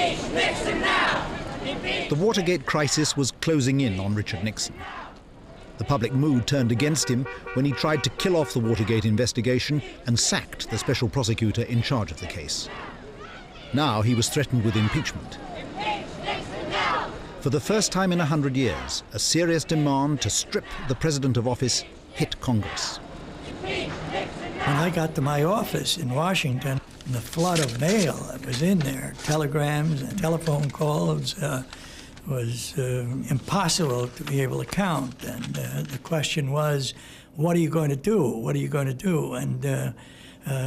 Impeach Nixon now! The Watergate crisis was closing in on Richard Nixon. The public mood turned against him when he tried to kill off the Watergate investigation and sacked the special prosecutor in charge of the case. Now he was threatened with impeachment. For the first time in 100 years, a serious demand to strip the president of office hit Congress. When I got to my office in Washington, the flood of mail that was in there, telegrams and telephone calls, was impossible to be able to count. And the question was, what are you going to do? What are you going to do? And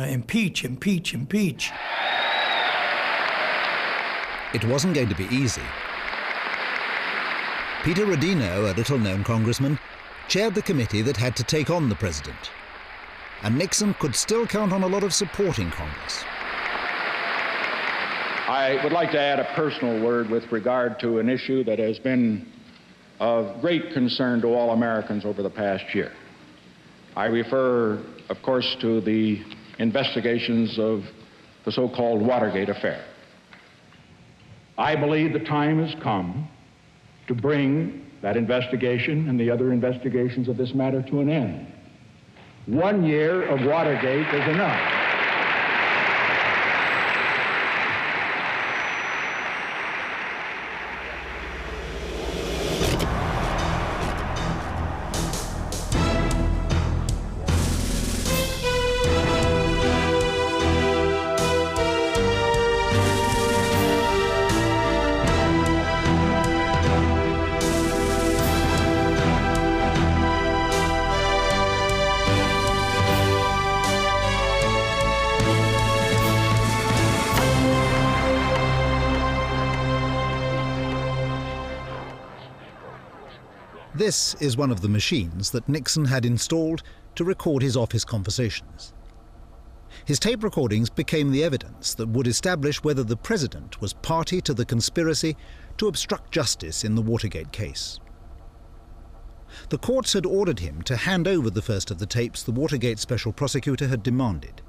impeach, impeach, impeach. It wasn't going to be easy. Peter Rodino, a little-known congressman, chaired the committee that had to take on the president. And Nixon could still count on a lot of support in Congress. I would like to add a personal word with regard to an issue that has been of great concern to all Americans over the past year. I refer, of course, to the investigations of the so-called Watergate affair. I believe the time has come to bring that investigation and the other investigations of this matter to an end. 1 year of Watergate is enough. This is one of the machines that Nixon had installed to record his office conversations. His tape recordings became the evidence that would establish whether the president was party to the conspiracy to obstruct justice in the Watergate case. The courts had ordered him to hand over the first of the tapes the Watergate special prosecutor had demanded.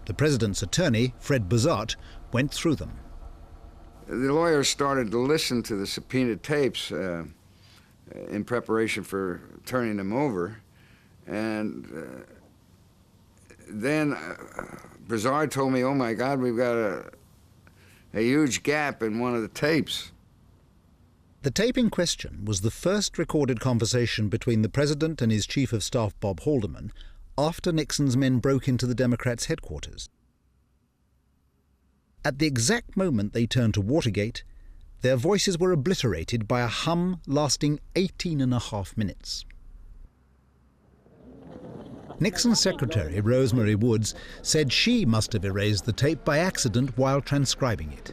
The president's attorney, Fred Buzat, went through them. The lawyers started to listen to the subpoenaed tapes in preparation for turning them over, and then Brizard told me, oh my God, we've got a huge gap in one of the tapes. The tape in question was the first recorded conversation between the president and his chief of staff, Bob Haldeman, after Nixon's men broke into the Democrats' headquarters. At the exact moment they turned to Watergate, their voices were obliterated by a hum lasting 18.5 minutes. Nixon's secretary, Rosemary Woods, said she must have erased the tape by accident while transcribing it.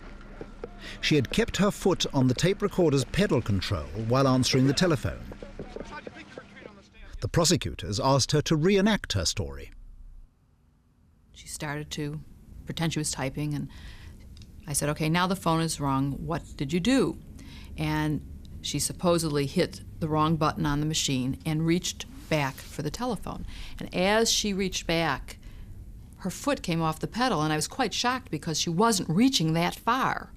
She had kept her foot on the tape recorder's pedal control while answering the telephone. The prosecutors asked her to reenact her story. She started to pretend she was typing, and I said, okay, now the phone is rung. What did you do? And she supposedly hit the wrong button on the machine and reached back for the telephone. And as she reached back, her foot came off the pedal, and I was quite shocked because she wasn't reaching that far.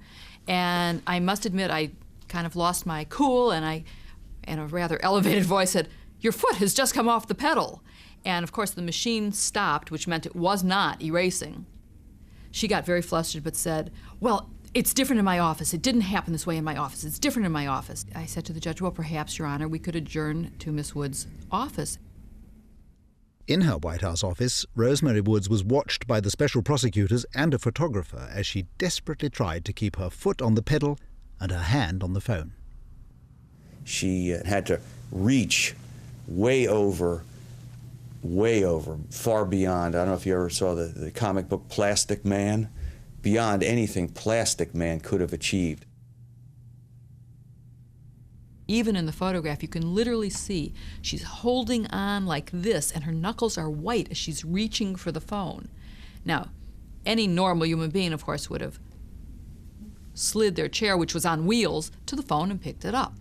And I must admit, I kind of lost my cool, and I, in a rather elevated voice, said, your foot has just come off the pedal. And of course the machine stopped, which meant it was not erasing. She got very flustered but said, well, it's different in my office. It didn't happen this way in my office. It's different in my office. I said to the judge, well, perhaps, Your Honor, we could adjourn to Miss Woods' office. In her White House office, Rosemary Woods was watched by the special prosecutors and a photographer as she desperately tried to keep her foot on the pedal and her hand on the phone. She had to reach way over, far beyond. I don't know if you ever saw the comic book Plastic Man, beyond anything Plastic Man could have achieved. Even in the photograph, you can literally see she's holding on like this, and her knuckles are white as she's reaching for the phone. Now, any normal human being, of course, would have slid their chair, which was on wheels, to the phone and picked it up.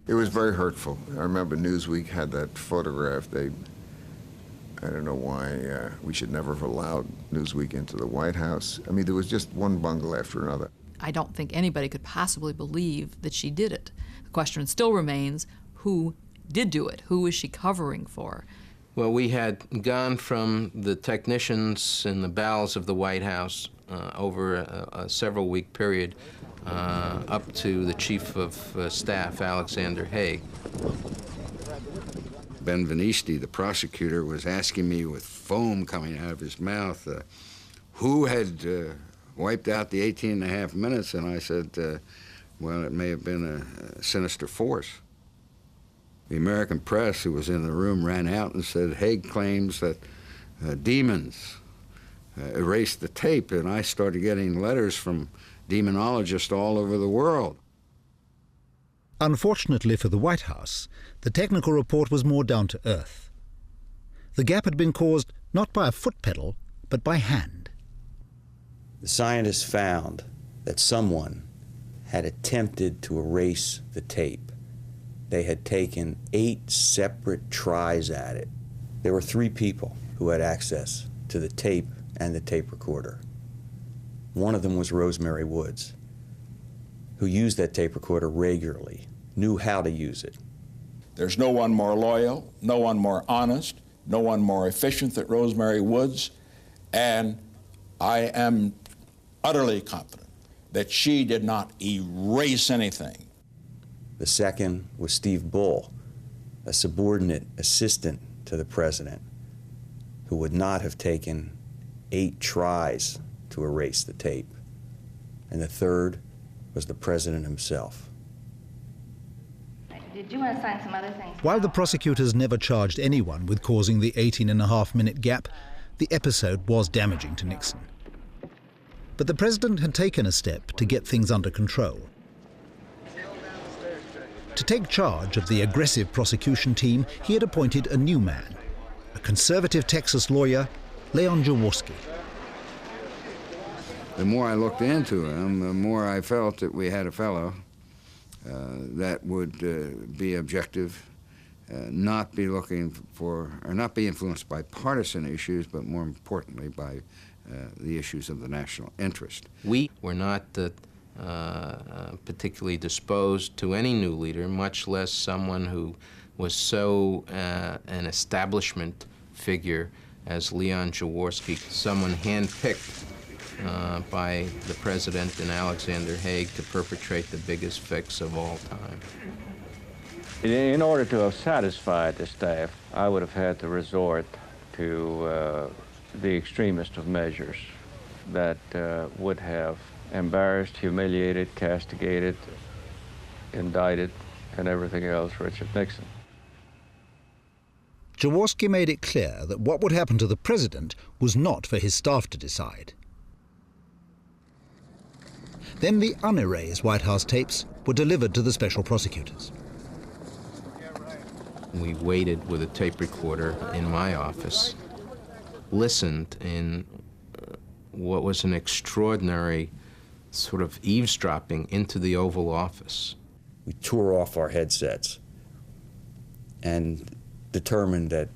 It was very hurtful. I remember Newsweek had that photograph. They I don't know why we should never have allowed Newsweek into the White House. I mean, there was just one bungle after another. I don't think anybody could possibly believe that she did it. The question still remains, who did do it? Who is she covering for? Well, we had gone from the technicians in the bowels of the White House over a several-week period up to the chief of staff, Alexander Haig. Ben Venisti, the prosecutor, was asking me with foam coming out of his mouth who had wiped out the 18.5 minutes, and I said, well, it may have been a sinister force. The American press, who was in the room, ran out and said, Haig claims that demons erased the tape, and I started getting letters from demonologists all over the world. Unfortunately for the White House, the technical report was more down to earth. The gap had been caused not by a foot pedal, but by hand. The scientists found that someone had attempted to erase the tape. They had taken 8 separate tries at it. There were 3 people who had access to the tape and the tape recorder. One of them was Rosemary Woods, who used that tape recorder regularly, knew how to use it. There's no one more loyal, no one more honest, no one more efficient than Rosemary Woods, and I am utterly confident that she did not erase anything. The second was Steve Bull, a subordinate assistant to the president, who would not have taken 8 tries to erase the tape. And the third was the president himself. Did you want to sign some other things? While the prosecutors never charged anyone with causing the 18.5-minute gap, the episode was damaging to Nixon. But the president had taken a step to get things under control. To take charge of the aggressive prosecution team, he had appointed a new man, a conservative Texas lawyer, Leon Jaworski. The more I looked into him, the more I felt that we had a fellow that would be objective, not be looking for, or not be influenced by partisan issues, but more importantly by the issues of the national interest. We were not particularly disposed to any new leader, much less someone who was so an establishment figure as Leon Jaworski, someone handpicked by the president and Alexander Haig to perpetrate the biggest fix of all time. In order to have satisfied the staff, I would have had to resort to the extremest of measures that would have embarrassed, humiliated, castigated, indicted, and everything else Richard Nixon. Jaworski made it clear that what would happen to the president was not for his staff to decide. Then the unerased White House tapes were delivered to the special prosecutors. We waited with a tape recorder in my office, listened in what was an extraordinary sort of eavesdropping into the Oval Office. We tore off our headsets and determined that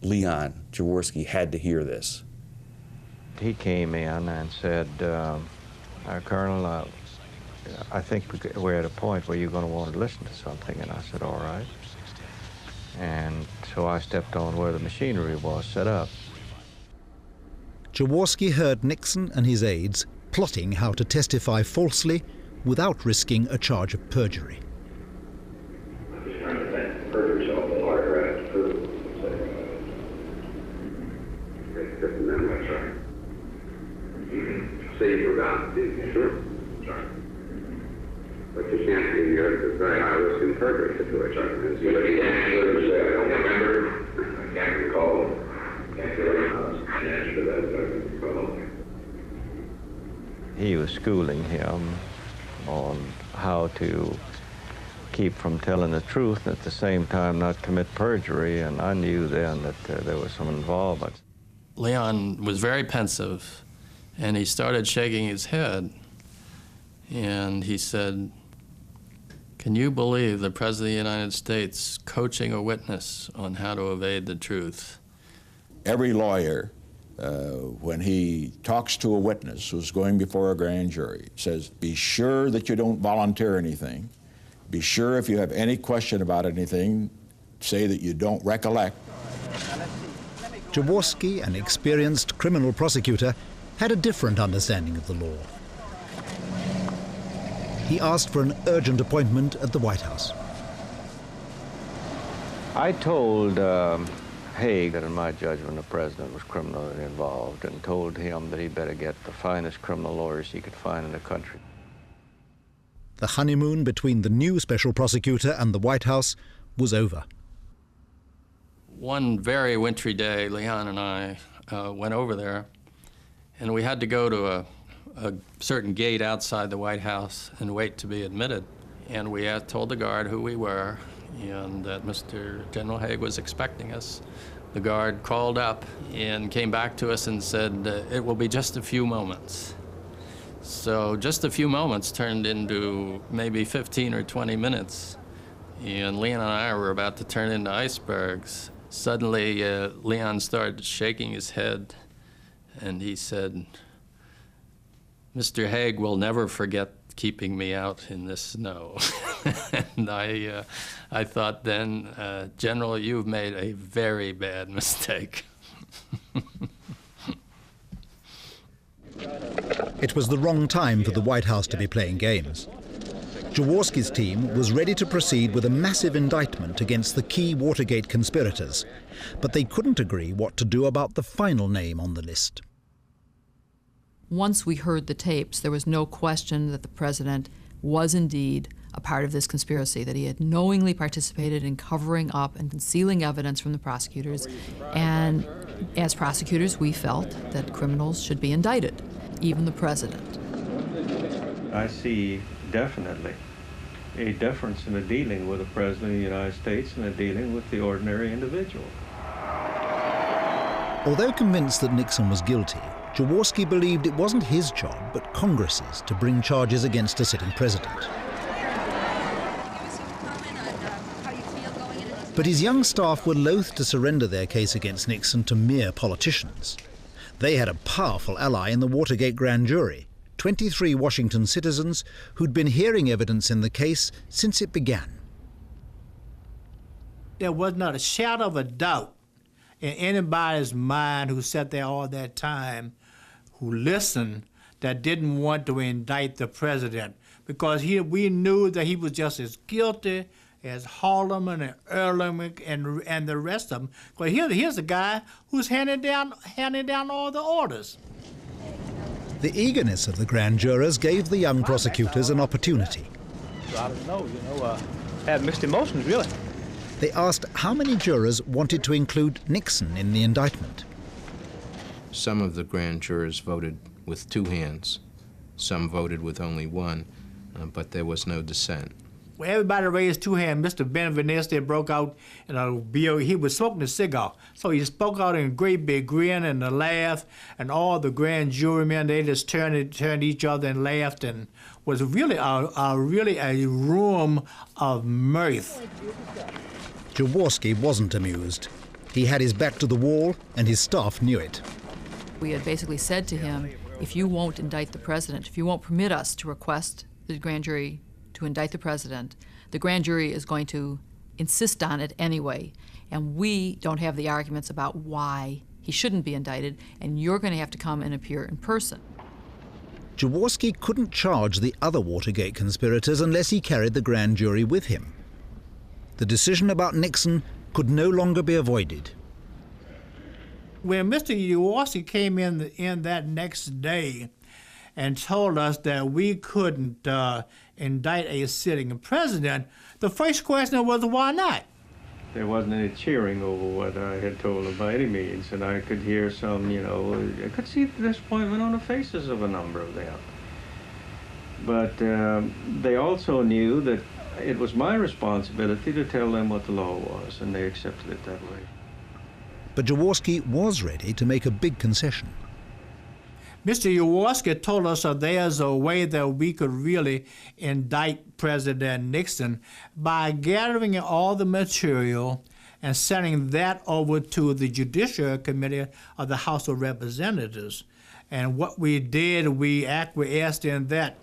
Leon Jaworski had to hear this. He came in and said, Colonel, I think we're at a point where you're going to want to listen to something. And I said, all right. And so I stepped on where the machinery was set up. Jaworski heard Nixon and his aides plotting how to testify falsely without risking a charge of perjury. Say you forgot, didn't you? Sure. Sorry. But you can't be here. It's a very high-risk and perjury situation. But you can't say, I don't remember, I can't recall, can't do an answer to that, I don't recall. He was schooling him on how to keep from telling the truth and at the same time not commit perjury, and I knew then that there was some involvement. Leon was very pensive, and he started shaking his head, and he said, "Can you believe the President of the United States coaching a witness on how to evade the truth?" every lawyer, when he talks to a witness who's going before a grand jury, says, be sure that you don't volunteer anything. Be sure if you have any question about anything, say that you don't recollect. Jaworski, an experienced criminal prosecutor, had a different understanding of the law. He asked for an urgent appointment at the White House. I told Haig that in my judgment the president was criminally involved, and told him that he better get the finest criminal lawyers he could find in the country. The honeymoon between the new special prosecutor and the White House was over. One very wintry day, Leon and I went over there, and we had to go to a certain gate outside the White House and wait to be admitted. And we told the guard who we were and that Mr. General Haig was expecting us. The guard called up and came back to us and said, it will be just a few moments. So just a few moments turned into maybe 15 or 20 minutes. And Leon and I were about to turn into icebergs. Suddenly, Leon started shaking his head, and he said, Mr. Haig will never forget keeping me out in this snow. And I thought then, General, you've made a very bad mistake. It was the wrong time for the White House to be playing games. Jaworski's team was ready to proceed with a massive indictment against the key Watergate conspirators, but they couldn't agree what to do about the final name on the list. Once we heard the tapes, there was no question that the president was indeed a part of this conspiracy, that he had knowingly participated in covering up and concealing evidence from the prosecutors. And as prosecutors, we felt that criminals should be indicted, even the president. I see definitely a difference in the dealing with the President of the United States and the dealing with the ordinary individual. Although convinced that Nixon was guilty, Jaworski believed it wasn't his job, but Congress's, to bring charges against a sitting president. But his young staff were loath to surrender their case against Nixon to mere politicians. They had a powerful ally in the Watergate grand jury, 23 Washington citizens who'd been hearing evidence in the case since it began. There was not a shadow of a doubt in anybody's mind who sat there all that time, who listened, that didn't want to indict the president, because we knew that he was just as guilty as Haldeman and Ehrlich and the rest of them. Because here's a guy who's handing down all the orders. The eagerness of the grand jurors gave the young prosecutors an opportunity. I don't know, had mixed emotions, really. They asked how many jurors wanted to include Nixon in the indictment. Some of the grand jurors voted with two hands. Some voted with only one, but there was no dissent. Well, everybody raised two hands. Mr. Benveniste broke out in a he was smoking a cigar. So he spoke out in a great big grin and a laugh, and all the grand jurymen, they just turned each other and laughed, and was really a room of mirth. Jaworski wasn't amused. He had his back to the wall, and his staff knew it. We had basically said to him, if you won't indict the president, if you won't permit us to request the grand jury to indict the president, the grand jury is going to insist on it anyway, and we don't have the arguments about why he shouldn't be indicted, and you're going to have to come and appear in person. Jaworski couldn't charge the other Watergate conspirators unless he carried the grand jury with him. The decision about Nixon could no longer be avoided. When Mr. Jaworski came in that next day and told us that we couldn't indict a sitting president, the first question was, why not? There wasn't any cheering over what I had told them by any means, and I could hear some, I could see the disappointment on the faces of a number of them. But they also knew that it was my responsibility to tell them what the law was, and they accepted it that way. But Jaworski was ready to make a big concession. Mr. Jaworski told us that there's a way that we could really indict President Nixon by gathering all the material and sending that over to the Judiciary Committee of the House of Representatives. And what we did, we acquiesced in that.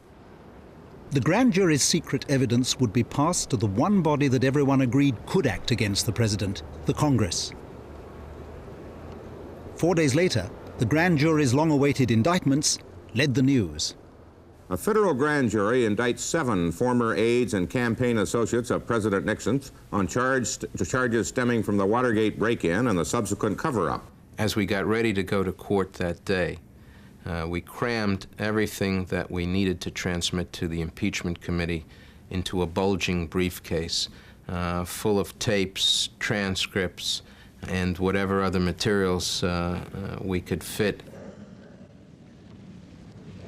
The grand jury's secret evidence would be passed to the one body that everyone agreed could act against the president, the Congress. 4 days later, the grand jury's long-awaited indictments led the news. A federal grand jury indicts 7 former aides and campaign associates of President Nixon on charges stemming from the Watergate break-in and the subsequent cover-up. As we got ready to go to court that day, we crammed everything that we needed to transmit to the impeachment committee into a bulging briefcase full of tapes, transcripts, and whatever other materials we could fit.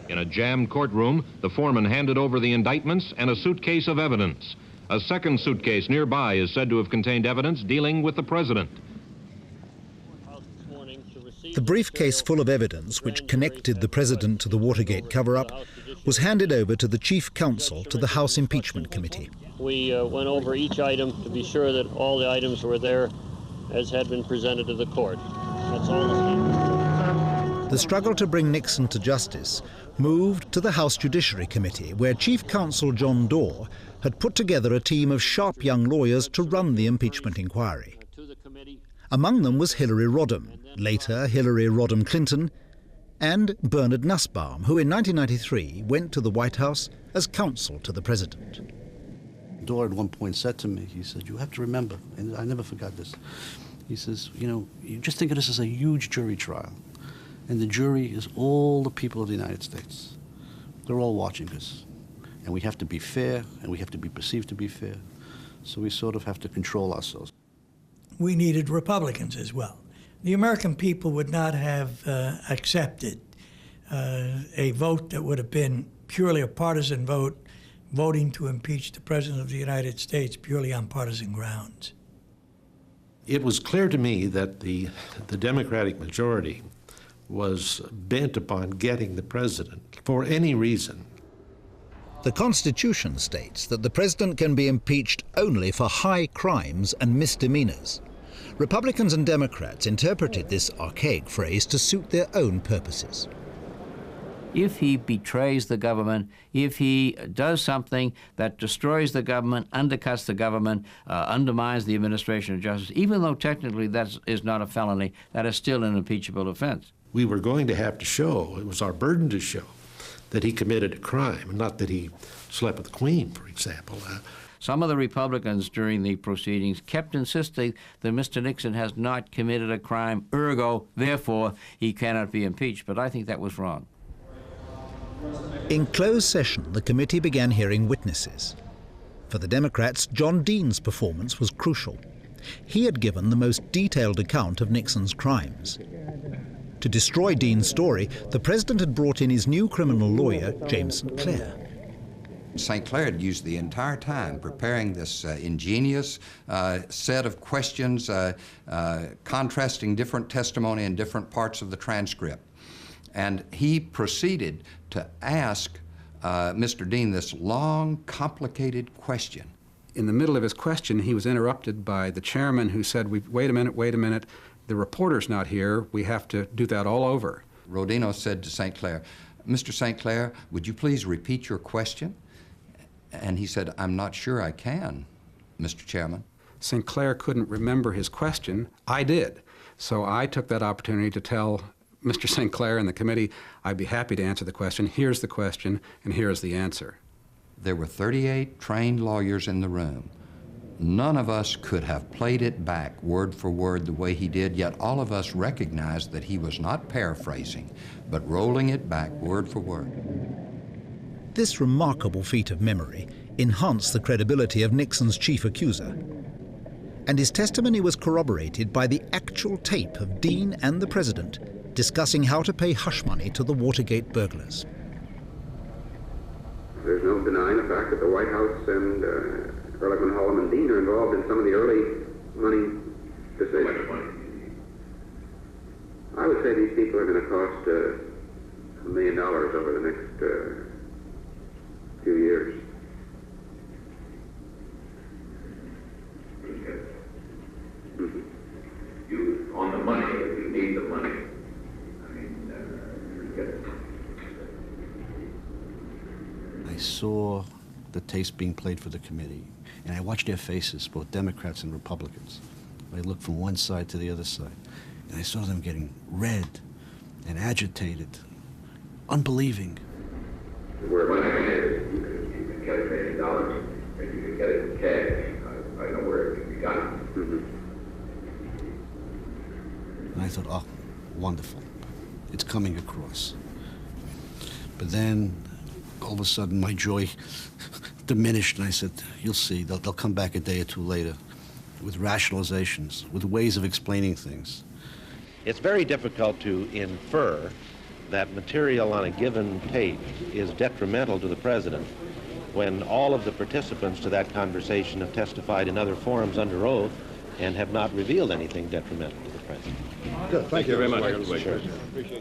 In a jammed courtroom, the foreman handed over the indictments and a suitcase of evidence. A second suitcase nearby is said to have contained evidence dealing with the president. The briefcase full of evidence which connected the president to the Watergate cover-up was handed over to the chief counsel to the House Impeachment Committee. We went over each item to be sure that all the items were there as had been presented to the court. That's all. The struggle to bring Nixon to justice moved to the House Judiciary Committee, where Chief Counsel John Doar had put together a team of sharp young lawyers to run the impeachment inquiry. Among them was Hillary Rodham, later Hillary Rodham Clinton, and Bernard Nussbaum, who in 1993 went to the White House as counsel to the president. Doar at one point said to me, he said, "You have to remember," and I never forgot this, he says, you just think of this as a huge jury trial. And the jury is all the people of the United States. They're all watching us. And we have to be fair, and we have to be perceived to be fair. So we sort of have to control ourselves. We needed Republicans as well. The American people would not have accepted a vote that would have been purely a partisan vote, voting to impeach the President of the United States purely on partisan grounds. It was clear to me that the Democratic majority was bent upon getting the president for any reason. The Constitution states that the president can be impeached only for high crimes and misdemeanors. Republicans and Democrats interpreted this archaic phrase to suit their own purposes. If he betrays the government, if he does something that destroys the government, undercuts the government, undermines the administration of justice, even though technically that is not a felony, that is still an impeachable offense. We were going to have to show, it was our burden to show, that he committed a crime, not that he slept with the Queen, for example. Some of the Republicans during the proceedings kept insisting that Mr. Nixon has not committed a crime, ergo, therefore, he cannot be impeached. But I think that was wrong. In closed session, the committee began hearing witnesses. For the Democrats, John Dean's performance was crucial. He had given the most detailed account of Nixon's crimes. To destroy Dean's story, the president had brought in his new criminal lawyer, James St. Clair. St. Clair had used the entire time preparing this ingenious set of questions, contrasting different testimony in different parts of the transcript. And he proceeded to ask Mr. Dean this long, complicated question. In the middle of his question, he was interrupted by the chairman who said, wait a minute, the reporter's not here, we have to do that all over. Rodino said to St. Clair, "Mr. St. Clair, would you please repeat your question?" And he said, "I'm not sure I can, Mr. Chairman." St. Clair couldn't remember his question. I did. So I took that opportunity to tell Mr. St. Clair and the committee, I'd be happy to answer the question. Here's the question, and here's the answer. There were 38 trained lawyers in the room. None of us could have played it back word for word the way he did, yet all of us recognized that he was not paraphrasing, but rolling it back word for word. This remarkable feat of memory enhanced the credibility of Nixon's chief accuser. And his testimony was corroborated by the actual tape of Dean and the president discussing how to pay hush money to the Watergate burglars. There's no denying the fact that the White House and Ehrlichman, Hallam, and Dean are involved in some of the early money decisions. I would say these people are going to cost $1 million over the next few years. I saw the tapes being played for the committee, and I watched their faces, both Democrats and Republicans. I looked from one side to the other side, and I saw them getting red and agitated, unbelieving. Where money is, you can get $1 million, and you can get it in cash. I know where it can be gotten. And I thought, oh, wonderful. It's coming across. But then, all of a sudden, my joy diminished, and I said, you'll see, they'll come back a day or two later with rationalizations, with ways of explaining things. It's very difficult to infer that material on a given tape is detrimental to the president when all of the participants to that conversation have testified in other forums under oath and have not revealed anything detrimental to the president. Good. Thank you very much. Sure.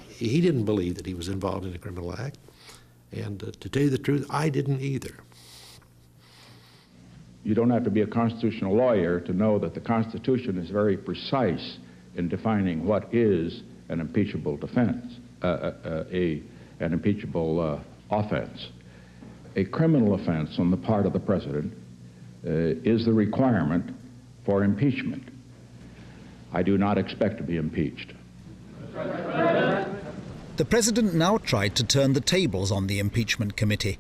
He didn't believe that he was involved in a criminal act, and to tell you the truth, I didn't either. You don't have to be a constitutional lawyer to know that the Constitution is very precise in defining what is an impeachable defense, an impeachable offense. A criminal offense on the part of the president is the requirement for impeachment. I do not expect to be impeached. The president now tried to turn the tables on the impeachment committee.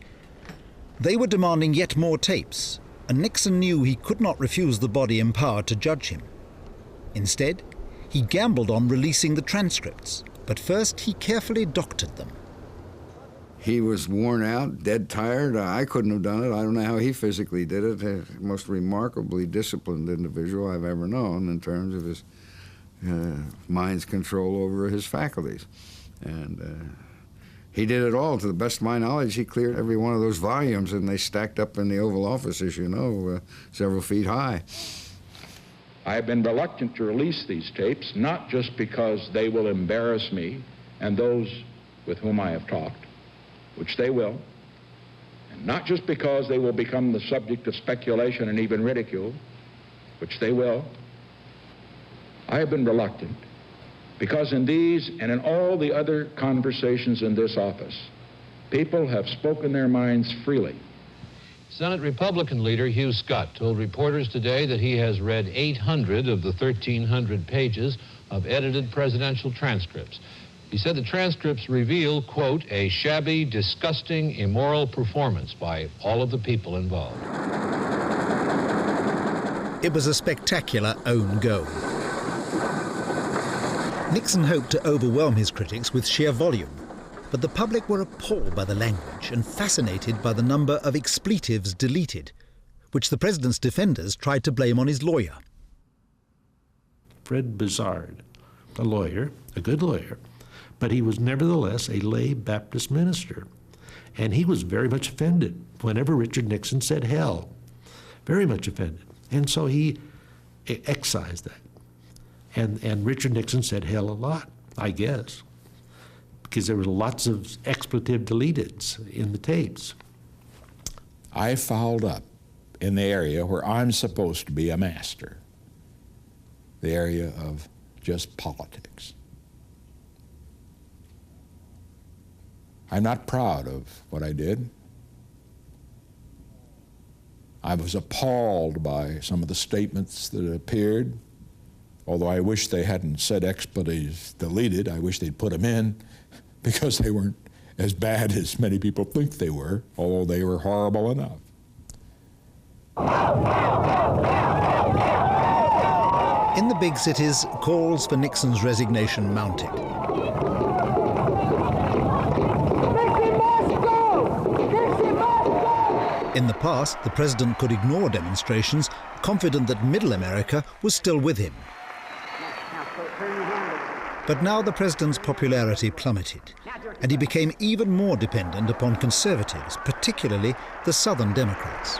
They were demanding yet more tapes, and Nixon knew he could not refuse the body empowered to judge him. Instead, he gambled on releasing the transcripts, but first he carefully doctored them. He was worn out, dead tired. I couldn't have done it. I don't know how he physically did it. The most remarkably disciplined individual I've ever known in terms of his mind's control over his faculties. And he did it all. To the best of my knowledge, he cleared every one of those volumes, and they stacked up in the Oval Office, as you know, several feet high. I have been reluctant to release these tapes, not just because they will embarrass me and those with whom I have talked, which they will, and not just because they will become the subject of speculation and even ridicule, which they will. I have been reluctant because in these and in all the other conversations in this office, people have spoken their minds freely. Senate Republican leader Hugh Scott told reporters today that he has read 800 of the 1,300 pages of edited presidential transcripts. He said the transcripts reveal, quote, a shabby, disgusting, immoral performance by all of the people involved. It was a spectacular own goal. Nixon hoped to overwhelm his critics with sheer volume, but the public were appalled by the language and fascinated by the number of expletives deleted, which the president's defenders tried to blame on his lawyer. Fred Bizard, a lawyer, a good lawyer, but he was nevertheless a lay Baptist minister. And he was very much offended whenever Richard Nixon said hell. Very much offended. And so he excised that. And Richard Nixon said hell a lot, I guess, because there were lots of expletive deleteds in the tapes. I fouled up in the area where I'm supposed to be a master, the area of just politics. I'm not proud of what I did. I was appalled by some of the statements that appeared, although I wish they hadn't said expletives deleted. I wish they'd put them in because they weren't as bad as many people think they were, although they were horrible enough. In the big cities, calls for Nixon's resignation mounted. In the past, the president could ignore demonstrations, confident that Middle America was still with him. But now the president's popularity plummeted, and he became even more dependent upon conservatives, particularly the Southern Democrats.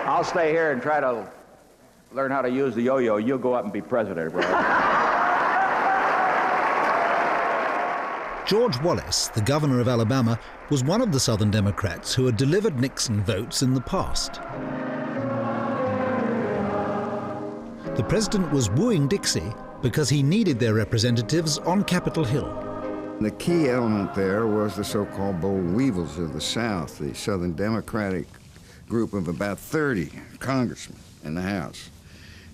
I'll stay here and try to learn how to use the yo-yo. You'll go up and be president, bro. George Wallace, the governor of Alabama, was one of the Southern Democrats who had delivered Nixon votes in the past. The president was wooing Dixie because he needed their representatives on Capitol Hill. The key element there was the so-called boll weevils of the South, the Southern Democratic group of about 30 congressmen in the House.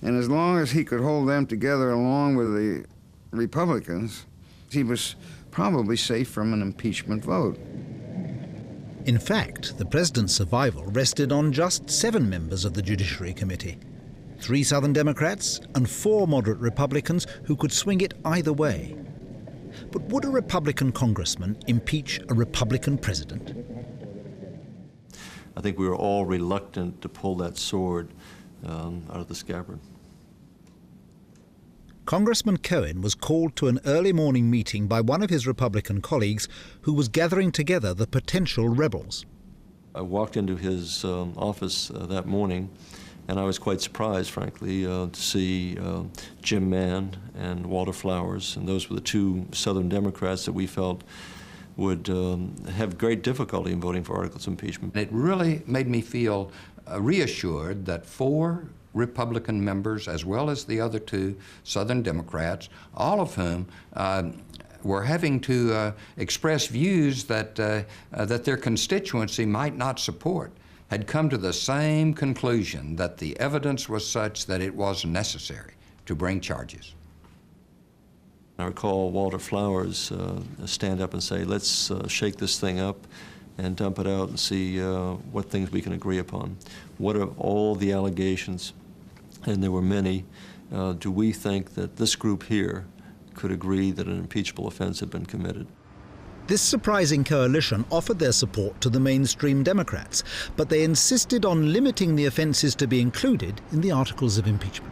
And as long as he could hold them together along with the Republicans, he was probably safe from an impeachment vote. In fact, the president's survival rested on just 7 members of the Judiciary Committee, 3 Southern Democrats and 4 moderate Republicans who could swing it either way. But would a Republican congressman impeach a Republican president? I think we were all reluctant to pull that sword out of the scabbard. Congressman Cohen was called to an early morning meeting by one of his Republican colleagues who was gathering together the potential rebels. I walked into his office that morning, and I was quite surprised, frankly, to see Jim Mann and Walter Flowers, and those were the 2 Southern Democrats that we felt would have great difficulty in voting for articles of impeachment. It really made me feel reassured that 4 Republican members, as well as the other 2 Southern Democrats, all of whom were having to express views that, that their constituency might not support, had come to the same conclusion that the evidence was such that it was necessary to bring charges. I recall Walter Flowers stand up and say, let's shake this thing up and dump it out and see what things we can agree upon. What are all the allegations, and there were many, do we think that this group here could agree that an impeachable offense had been committed? This surprising coalition offered their support to the mainstream Democrats, but they insisted on limiting the offenses to be included in the articles of impeachment.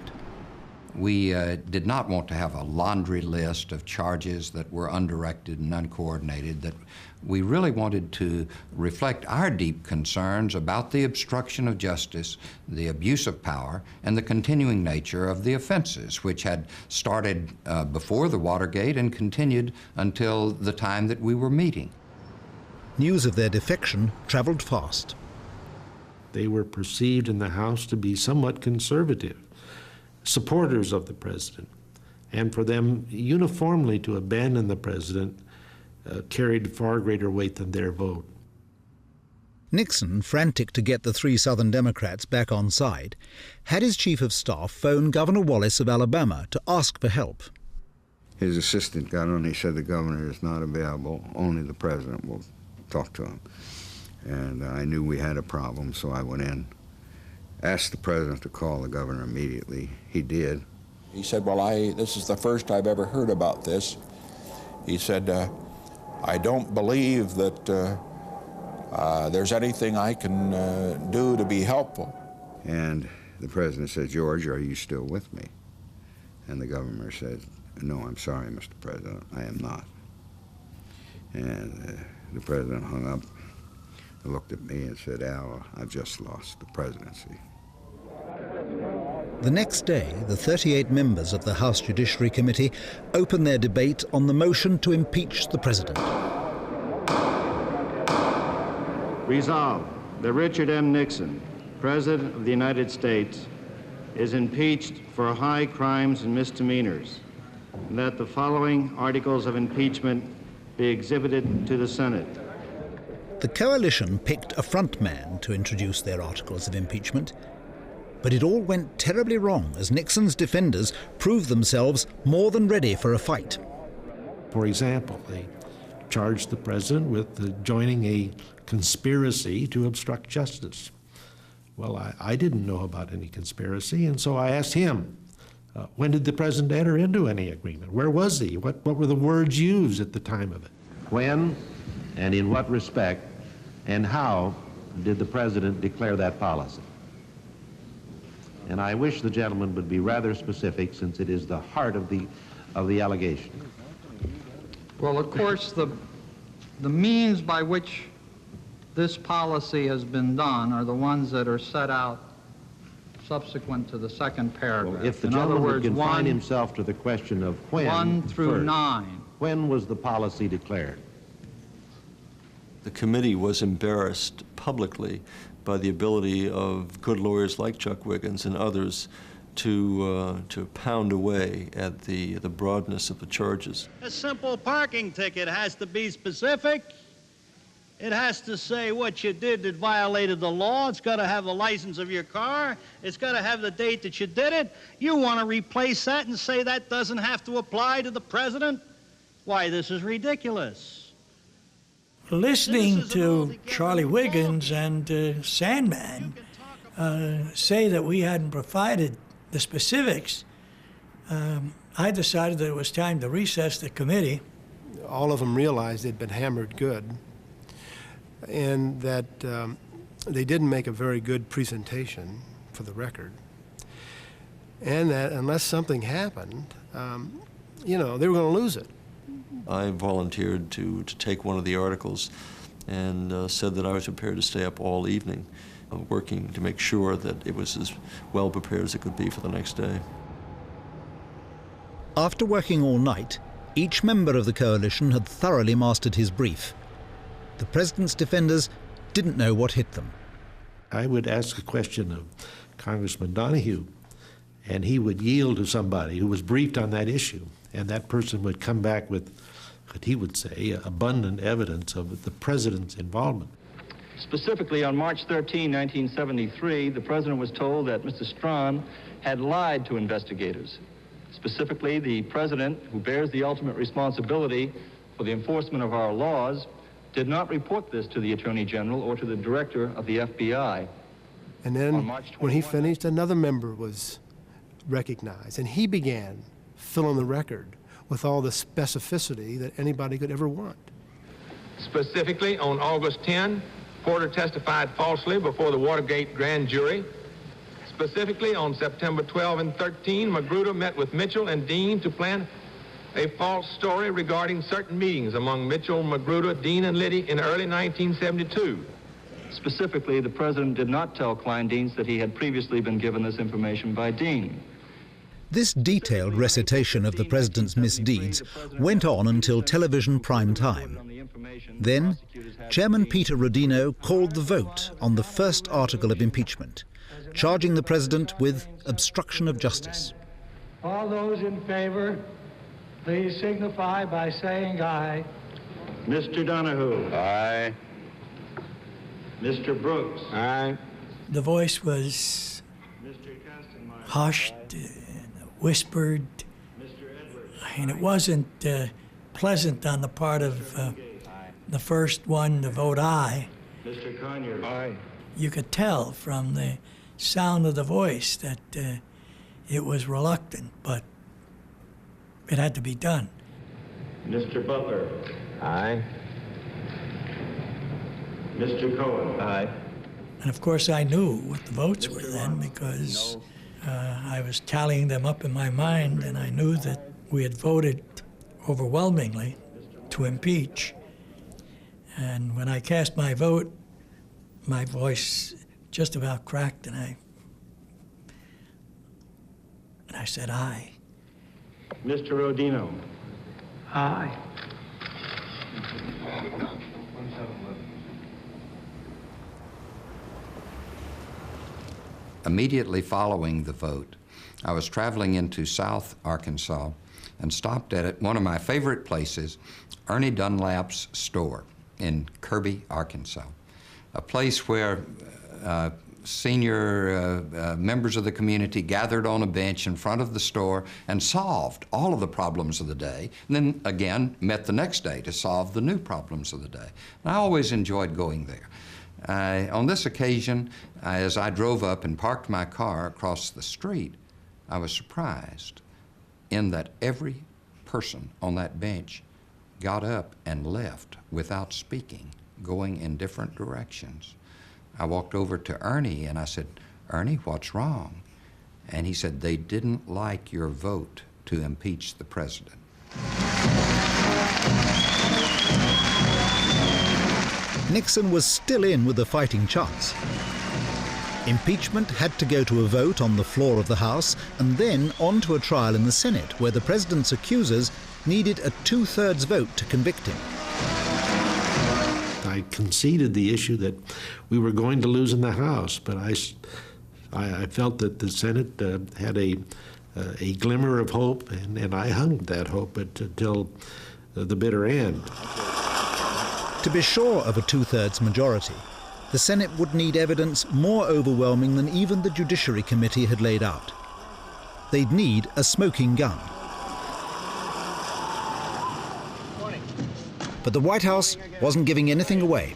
We did not want to have a laundry list of charges that were undirected and uncoordinated, that we really wanted to reflect our deep concerns about the obstruction of justice, the abuse of power, and the continuing nature of the offenses, which had started before the Watergate and continued until the time that we were meeting. News of their defection traveled fast. They were perceived in the House to be somewhat conservative, supporters of the president, and for them uniformly to abandon the president carried far greater weight than their vote. Nixon, frantic to get the 3 Southern Democrats back on side, had his chief of staff phone Governor Wallace of Alabama to ask for help. His assistant got on, he said the governor is not available, only the president will talk to him. And I knew we had a problem, so I went in, asked the president to call the governor immediately. He did. He said, well, this is the first I've ever heard about this. He said, I don't believe that there's anything I can do to be helpful. And the president said, George, are you still with me? And the governor said, no, I'm sorry, Mr. President, I am not. And the president hung up, looked at me and said, Al, I've just lost the presidency. The next day, the 38 members of the House Judiciary Committee opened their debate on the motion to impeach the president. Resolved that Richard M. Nixon, President of the United States, is impeached for high crimes and misdemeanors, and that the following articles of impeachment be exhibited to the Senate. The coalition picked a front man to introduce their articles of impeachment, but it all went terribly wrong as Nixon's defenders proved themselves more than ready for a fight. For example, they charged the president with joining a conspiracy to obstruct justice. Well, I didn't know about any conspiracy, and so I asked him, when did the president enter into any agreement? Where was he? What were the words used at the time of it? When and in what respect and how did the president declare that policy? And I wish the gentleman would be rather specific, since it is the heart of the allegation. Well, of course, the means by which this policy has been done are the ones that are set out subsequent to the second paragraph. Well, if the gentleman would confine himself to the question of when, 1 through first, 9. When was the policy declared? The committee was embarrassed publicly by the ability of good lawyers like Chuck Wiggins and others to pound away at the broadness of the charges. A simple parking ticket has to be specific. It has to say what you did that violated the law. It's got to have the license of your car. It's got to have the date that you did it. You want to replace that and say that doesn't have to apply to the president? Why, this is ridiculous. Listening to Charlie Wiggins and Sandman say that we hadn't provided the specifics, I decided that it was time to recess the committee. All of them realized they'd been hammered good, and that they didn't make a very good presentation for the record, and that unless something happened, you know, they were going to lose it. I volunteered to take one of the articles and said that I was prepared to stay up all evening working to make sure that it was as well prepared as it could be for the next day. After working all night, each member of the coalition had thoroughly mastered his brief. The president's defenders didn't know what hit them. I would ask a question of Congressman Donahue, and he would yield to somebody who was briefed on that issue, and that person would come back with what he would say abundant evidence of the president's involvement. Specifically, on March 13, 1973, the president was told that Mr. Strawn had lied to investigators. Specifically, the president, who bears the ultimate responsibility for the enforcement of our laws, did not report this to the Attorney General or to the director of the FBI. And then when he finished, another member was recognized, and he began filling the record with all the specificity that anybody could ever want. Specifically, on August 10, Porter testified falsely before the Watergate grand jury. Specifically, on September 12 and 13, Magruder met with Mitchell and Dean to plan a false story regarding certain meetings among Mitchell, Magruder, Dean, and Liddy in early 1972. Specifically, the president did not tell Kleindienst that he had previously been given this information by Dean. This detailed recitation of the president's misdeeds went on until television prime time. Then, Chairman Peter Rodino called the vote on the first article of impeachment, charging the president with obstruction of justice. All those in favor, please signify by saying aye. Mr. Donahue. Aye. Mr. Brooks. Aye. The voice was hushed, whispered, and it wasn't pleasant on the part of the first one to vote aye. Mr. Conyers. Aye. You could tell from the sound of the voice that it was reluctant, but it had to be done. Mr. Butler. Aye. Mr. Cohen. Aye. And of course I knew what the votes were then because I was tallying them up in my mind, and I knew that we had voted overwhelmingly to impeach. And when I cast my vote, my voice just about cracked, and I said aye. Mr. Rodino. Aye. Immediately following the vote, I was traveling into South Arkansas and stopped at one of my favorite places, Ernie Dunlap's store in Kirby, Arkansas, a place where senior members of the community gathered on a bench in front of the store and solved all of the problems of the day, and then again met the next day to solve the new problems of the day. And I always enjoyed going there. On this occasion, as I drove up and parked my car across the street, I was surprised in that every person on that bench got up and left without speaking, going in different directions. I walked over to Ernie and I said, "Ernie, what's wrong?" And he said, "They didn't like your vote to impeach the president." Nixon was still in with a fighting chance. Impeachment had to go to a vote on the floor of the House and then on to a trial in the Senate, where the president's accusers needed a 2/3 vote to convict him. I conceded the issue that we were going to lose in the House, but I I felt that the Senate had a glimmer of hope, and I hung that hope until the bitter end. To be sure of a two-thirds majority, the Senate would need evidence more overwhelming than even the Judiciary Committee had laid out. They'd need a smoking gun. But the White House wasn't giving anything away.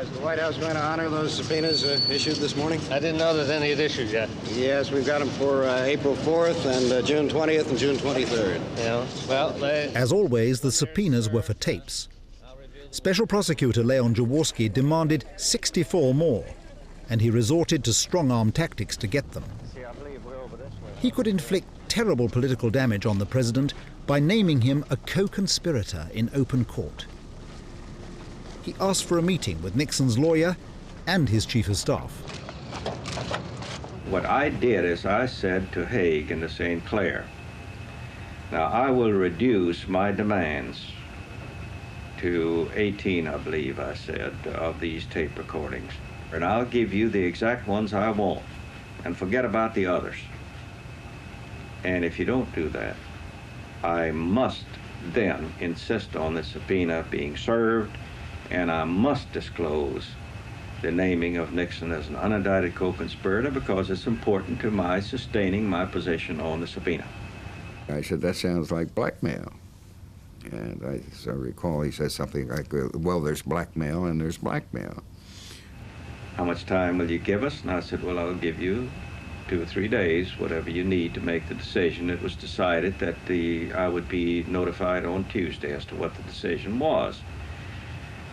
Is the White House going to honor those subpoenas issued this morning? I didn't know there's any issued yet. Yes, we've got them for April 4th and June 20th and June 23rd. Yeah, well, As always, the subpoenas were for tapes. Special Prosecutor Leon Jaworski demanded 64 more, and he resorted to strong-arm tactics to get them. He could inflict terrible political damage on the president by naming him a co-conspirator in open court. He asked for a meeting with Nixon's lawyer and his chief of staff. What I did is I said to Haig and to St. Clair, now I will reduce my demands to 18, I believe I said, of these tape recordings. And I'll give you the exact ones I want and forget about the others. And if you don't do that, I must then insist on the subpoena being served, and I must disclose the naming of Nixon as an unindicted co-conspirator because it's important to my sustaining my position on the subpoena. I said, that sounds like blackmail. And I recall he said something like, well, there's blackmail and there's blackmail. How much time will you give us? And I said, well, I'll give you 2 or 3 days, whatever you need to make the decision. It was decided that I would be notified on Tuesday as to what the decision was.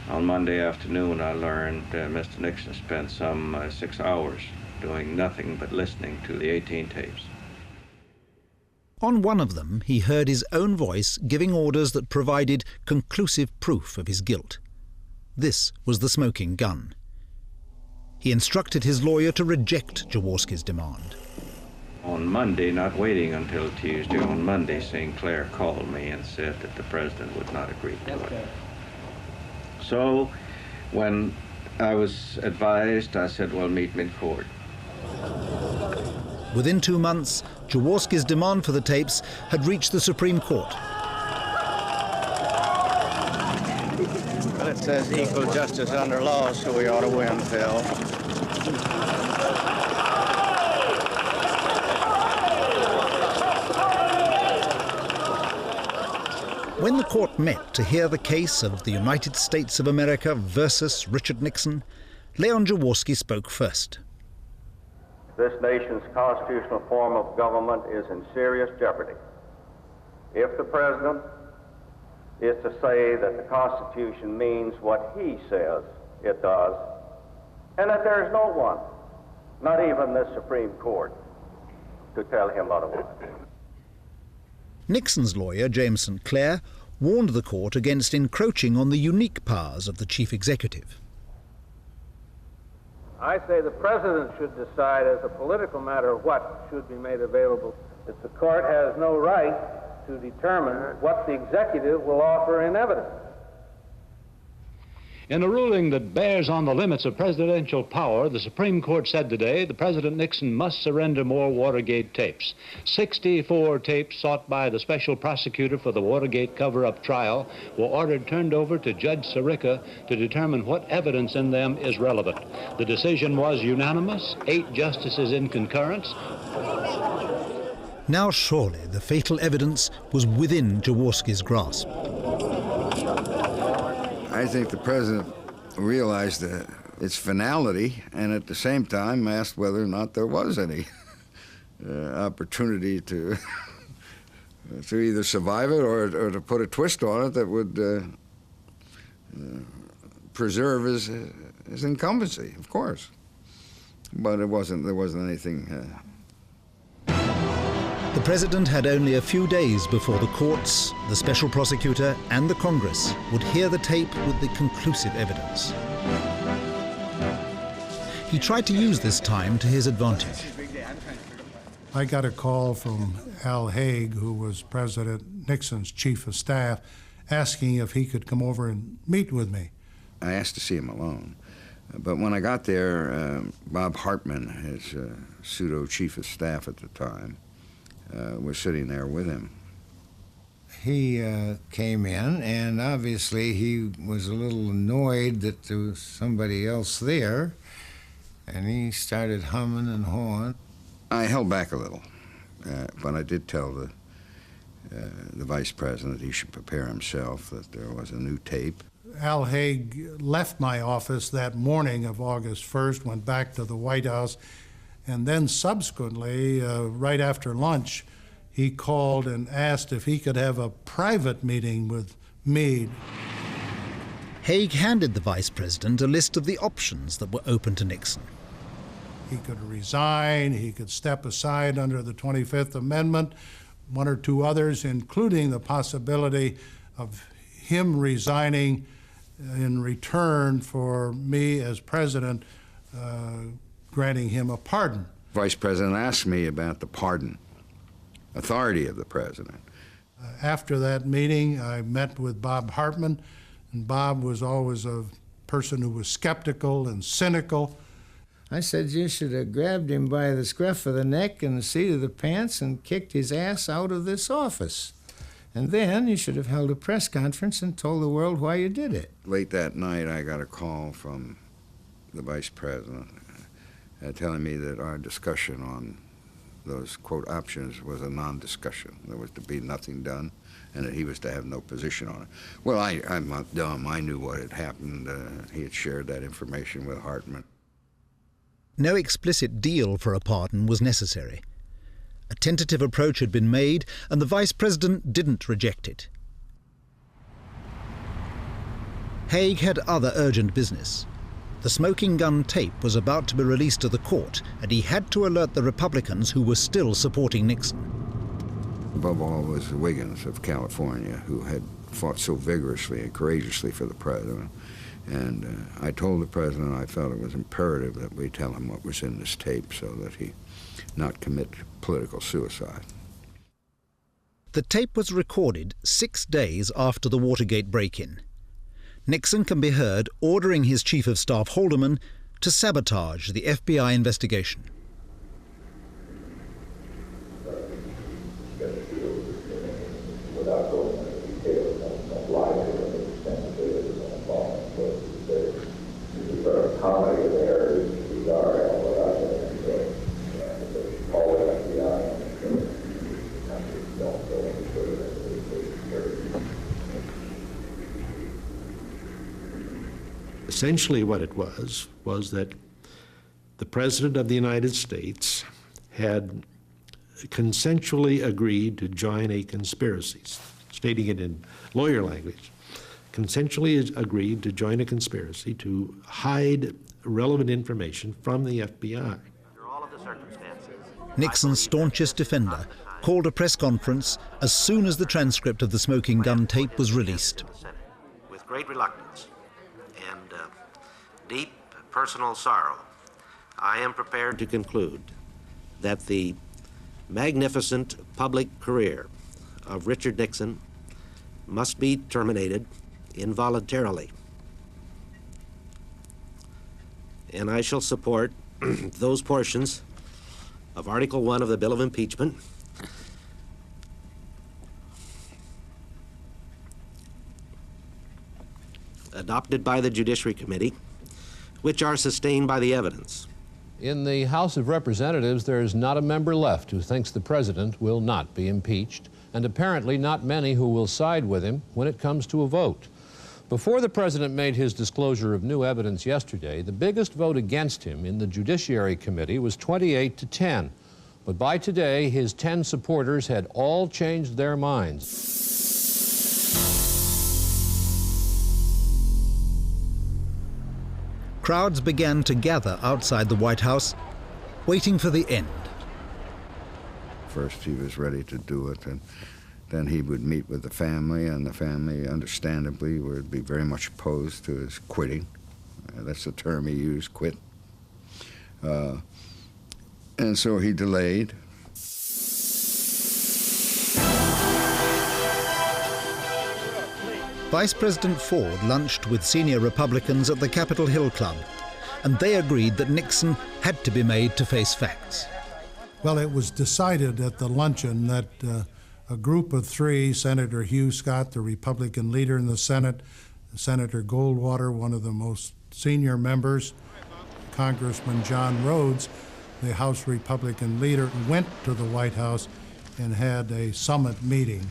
On Monday afternoon, I learned Mr. Nixon spent some 6 hours doing nothing but listening to the 18 tapes. On one of them, he heard his own voice giving orders that provided conclusive proof of his guilt. This was the smoking gun. He instructed his lawyer to reject Jaworski's demand. On Monday, not waiting until Tuesday, on Monday, St. Clair called me and said that the president would not agree to it. So when I was advised, I said, well, meet me in court. Within 2 months, Jaworski's demand for the tapes had reached the Supreme Court. Well, it says equal justice under law, so we ought to win, Phil. When the court met to hear the case of the United States of America versus Richard Nixon, Leon Jaworski spoke first. This nation's constitutional form of government is in serious jeopardy. If the president is to say that the Constitution means what he says it does, and that there is no one, not even the Supreme Court, to tell him otherwise. Nixon's lawyer, James St. Clair, warned the court against encroaching on the unique powers of the chief executive. I say the president should decide as a political matter what should be made available. That the court has no right to determine what the executive will offer in evidence. In a ruling that bears on the limits of presidential power, the Supreme Court said today that President Nixon must surrender more Watergate tapes. 64 tapes sought by the special prosecutor for the Watergate cover-up trial were ordered turned over to Judge Sirica to determine what evidence in them is relevant. The decision was unanimous, 8 justices in concurrence. Now surely the fatal evidence was within Jaworski's grasp. I think the president realized its finality and at the same time asked whether or not there was any opportunity to either survive it or to put a twist on it that would preserve his incumbency, of course. But there wasn't anything. The president had only a few days before the courts, the special prosecutor, and the Congress would hear the tape with the conclusive evidence. He tried to use this time to his advantage. I got a call from Al Haig, who was President Nixon's chief of staff, asking if he could come over and meet with me. I asked to see him alone. But when I got there, Bob Hartman, his pseudo chief of staff at the time, was sitting there with him. He came in, and obviously he was a little annoyed that there was somebody else there, and he started humming and hawing. I held back a little, but I did tell the vice president he should prepare himself, that there was a new tape. Al Haig left my office that morning of August 1st, went back to the White House, and then subsequently, right after lunch, he called and asked if he could have a private meeting with me. Haig handed the vice president a list of the options that were open to Nixon. He could resign, he could step aside under the 25th Amendment, one or two others, including the possibility of him resigning in return for me as president granting him a pardon. Vice President asked me about the pardon authority of the president. After that meeting, I met with Bob Hartman, and Bob was always a person who was skeptical and cynical. I said you should have grabbed him by the scruff of the neck and the seat of the pants and kicked his ass out of this office. And then you should have held a press conference and told the world why you did it. Late that night, I got a call from the vice president telling me that our discussion on those, quote, options was a non-discussion. There was to be nothing done, and that he was to have no position on it. Well, I'm not dumb. I knew what had happened. He had shared that information with Hartman. No explicit deal for a pardon was necessary. A tentative approach had been made, and the vice president didn't reject it. Haig had other urgent business. The smoking gun tape was about to be released to the court, and he had to alert the Republicans who were still supporting Nixon. Above all was the Wiggins of California, who had fought so vigorously and courageously for the president. And I told the president I felt it was imperative that we tell him what was in this tape so that he not commit political suicide. The tape was recorded 6 days after the Watergate break-in. Nixon can be heard ordering his Chief of Staff Haldeman to sabotage the FBI investigation. Essentially what it was that the President of the United States had consensually agreed to join a conspiracy, stating it in lawyer language, consensually agreed to join a conspiracy to hide relevant information from the FBI. Nixon's staunchest defender called a press conference as soon as the transcript of the smoking gun tape was released. With great reluctance and deep personal sorrow, I am prepared to conclude that the magnificent public career of Richard Nixon must be terminated involuntarily. And I shall support those portions of Article 1 of the Bill of Impeachment adopted by the Judiciary Committee, which are sustained by the evidence. In the House of Representatives, there is not a member left who thinks the president will not be impeached, and apparently not many who will side with him when it comes to a vote. Before the president made his disclosure of new evidence yesterday, the biggest vote against him in the Judiciary Committee was 28-10. But by today, his 10 supporters had all changed their minds. Crowds began to gather outside the White House, waiting for the end. First he was ready to do it, and then he would meet with the family, and the family, understandably, would be very much opposed to his quitting. That's the term he used, quit. And so he delayed. Vice President Ford lunched with senior Republicans at the Capitol Hill Club, and they agreed that Nixon had to be made to face facts. Well, it was decided at the luncheon that a group of three, Senator Hugh Scott, the Republican leader in the Senate, Senator Goldwater, one of the most senior members, Congressman John Rhodes, the House Republican leader, went to the White House and had a summit meeting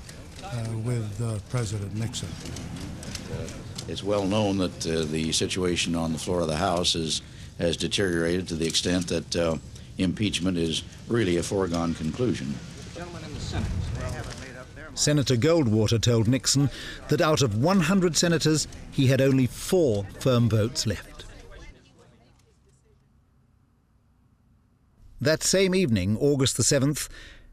with President Nixon. It's well known that the situation on the floor of the House has deteriorated to the extent that impeachment is really a foregone conclusion. Gentlemen in the Senate, Senator Goldwater told Nixon that out of 100 senators, he had only 4 firm votes left. That same evening, August the 7th,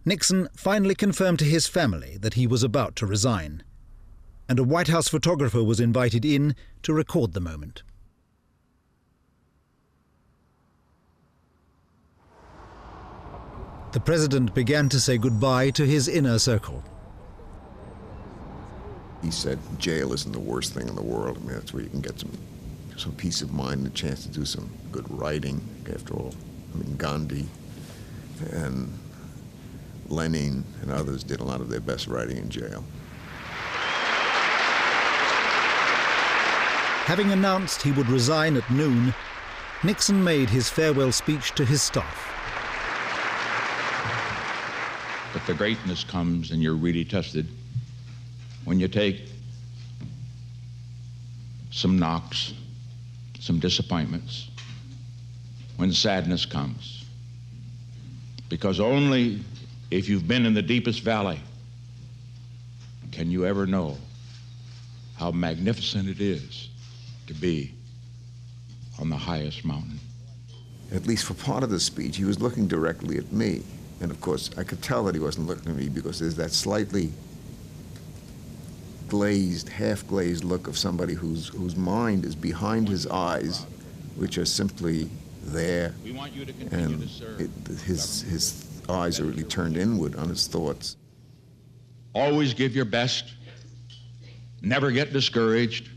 Nixon finally confirmed to his family that he was about to resign, and a White House photographer was invited in to record the moment. The president began to say goodbye to his inner circle. He said, jail isn't the worst thing in the world. I mean, that's where you can get some peace of mind and a chance to do some good writing, after all. I mean, Gandhi and Lenin and others did a lot of their best writing in jail. Having announced he would resign at noon, Nixon made his farewell speech to his staff. But the greatness comes, and you're really tested, when you take some knocks, some disappointments, when sadness comes. Because only if you've been in the deepest valley can you ever know how magnificent it is to be on the highest mountain. At least for part of the speech, he was looking directly at me. And of course, I could tell that he wasn't looking at me because there's that slightly glazed, half-glazed look of somebody whose mind is behind his eyes, which are simply there, and his eyes are really turned inward on his thoughts. Always give your best. Never get discouraged.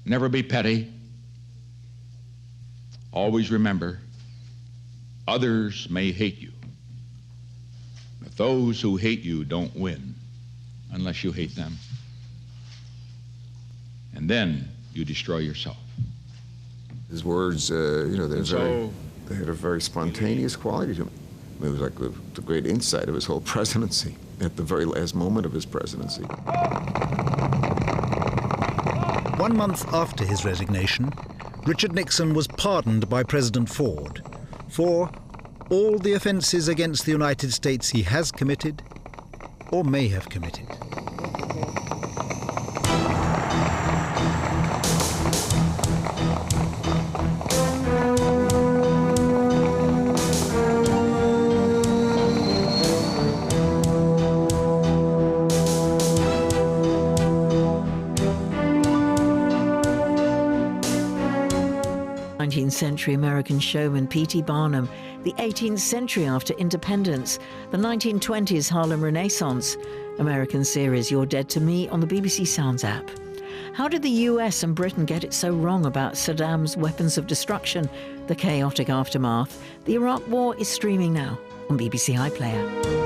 Never be petty. Always remember, others may hate you, but those who hate you don't win unless you hate them. And then you destroy yourself. His words, they had a very spontaneous quality to them. It was like the great insight of his whole presidency at the very last moment of his presidency. 1 month after his resignation, Richard Nixon was pardoned by President Ford for all the offences against the United States he has committed or may have committed. Century American showman P.T. Barnum, the 18th century after independence, the 1920s Harlem Renaissance, American series You're Dead to Me on the BBC Sounds app. How did the US and Britain get it so wrong about Saddam's weapons of destruction, the chaotic aftermath? The Iraq War is streaming now on BBC iPlayer.